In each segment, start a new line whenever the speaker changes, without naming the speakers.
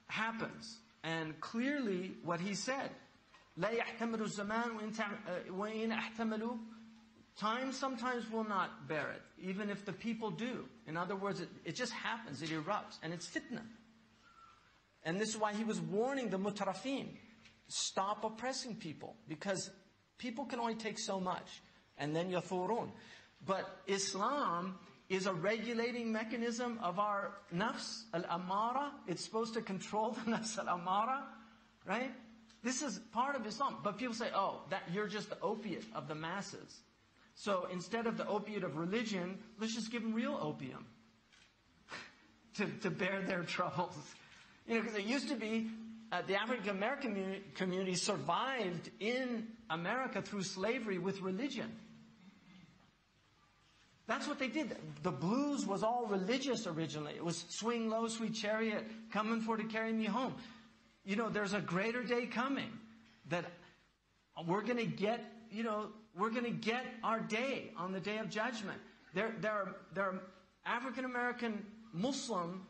happens. And clearly what he said, لا يحتمل الزمان وإن احتملوا, time sometimes will not bear it, even if the people do. In other words, it just happens, it erupts, and it's fitna. And this is why he was warning the mutarafin, stop oppressing people, because people can only take so much, and then yathurun. But Islam is a regulating mechanism of our nafs al-amara. It's supposed to control the nafs al-amara, right? This is part of Islam. But people say, oh, that you're just the opiate of the masses. So instead of the opiate of religion, let's just give them real opium to bear their troubles. Because it used to be the African American community survived in America through slavery with religion. That's what they did. The blues was all religious originally. It was swing low, sweet chariot, coming for to carry me home. There's a greater day coming that we're going to get, we're going to get our day on the day of judgment. There are African American Muslim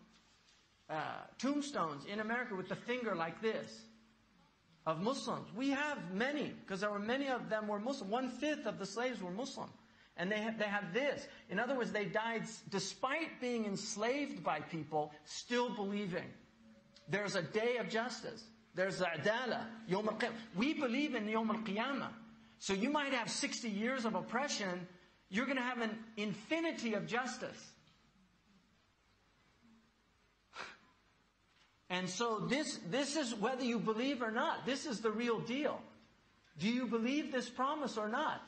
tombstones in America with the finger like this of Muslims. We have many, because there were many of them were Muslim. 1/5 of the slaves were Muslim. And they have this. In other words, they died despite being enslaved by people, still believing there's a day of justice. There's the adala, Yawm al-Qiyamah. We believe in Yawm al-Qiyamah. So you might have 60 years of oppression. You're going to have an infinity of justice. And so this is whether you believe or not. This is the real deal. Do you believe this promise or not?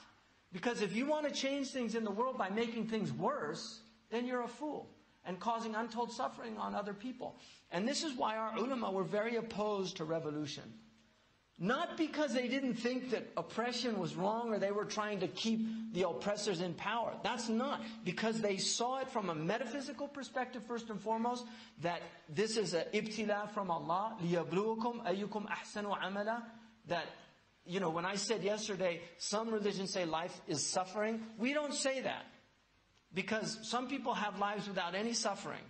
Because if you want to change things in the world by making things worse, then you're a fool and causing untold suffering on other people. And this is why our ulama were very opposed to revolution. Not because they didn't think that oppression was wrong or they were trying to keep the oppressors in power. That's not. Because they saw it from a metaphysical perspective first and foremost, that this is an ibtila from Allah, لِيَبْلُوكُمْ أَيُّكُمْ أَحْسَنُ عَمَلًا, that when I said yesterday, some religions say life is suffering. We don't say that. Because some people have lives without any suffering.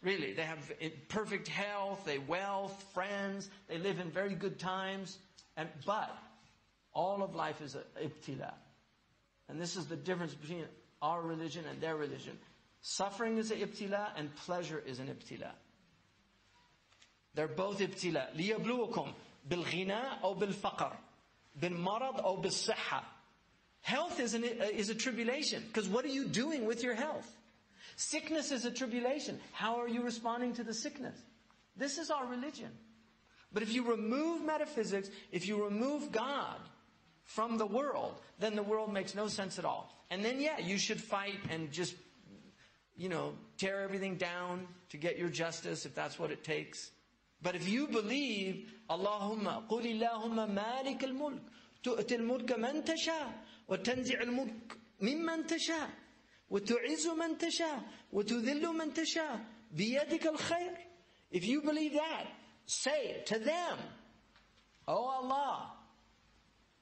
Really. They have perfect health, they wealth, friends, they live in very good times. But all of life is an ibtila. And this is the difference between our religion and their religion. Suffering is an ibtila and pleasure is an ibtila. They're both ibtila. لِيَبْلُوكُمْ بِالْغِنَى أو بِالْفَقْرِ بِالْمَرَض أو بِالصِّحَّةِ. Health is a tribulation. Because what are you doing with your health? Sickness is a tribulation. How are you responding to the sickness? This is our religion. But if you remove metaphysics, if you remove God from the world, then the world makes no sense at all. And then you should fight and just, tear everything down to get your justice if that's what it takes. But if you believe, Allahumma, قُلِ اللَّهُمَّ مَالِكَ الْمُلْكِ تُؤْتِ الْمُلْكَ مَنْ تَشَاءُ وَتَنْزِعُ الْمُلْكَ مِمَّنْ تَشَاءُ وَتُعِزُّ مَنْ تَشَاءُ وَتُذِلُّ مَنْ تَشَاءُ بِيَدِكَ الْخَيْرُ. If you believe that, say to them, O Allah,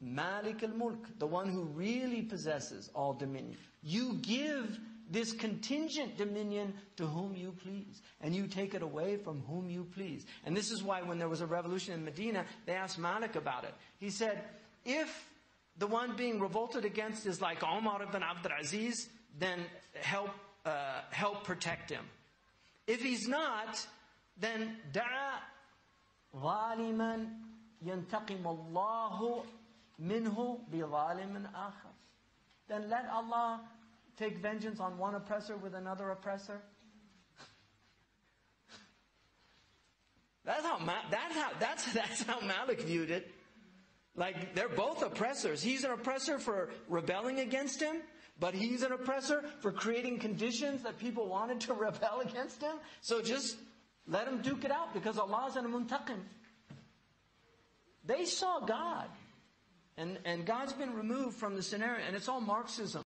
Malik al-Mulk, the one who really possesses all dominion. You give this contingent dominion to whom you please. And you take it away from whom you please. And this is why when there was a revolution in Medina, they asked Malik about it. He said, if the one being revolted against is like Umar ibn Abdul Aziz, then help protect him. If he's not, then da'a ظالما ينتقم الله منه بظالم آخر. Then let Allah take vengeance on one oppressor with another oppressor. That's how Malik viewed it. Like, they're both oppressors. He's an oppressor for rebelling against him, but he's an oppressor for creating conditions that people wanted to rebel against him. So just let him duke it out, because Allah's an muntaqim. They saw God. And God's been removed from the scenario, and it's all Marxism.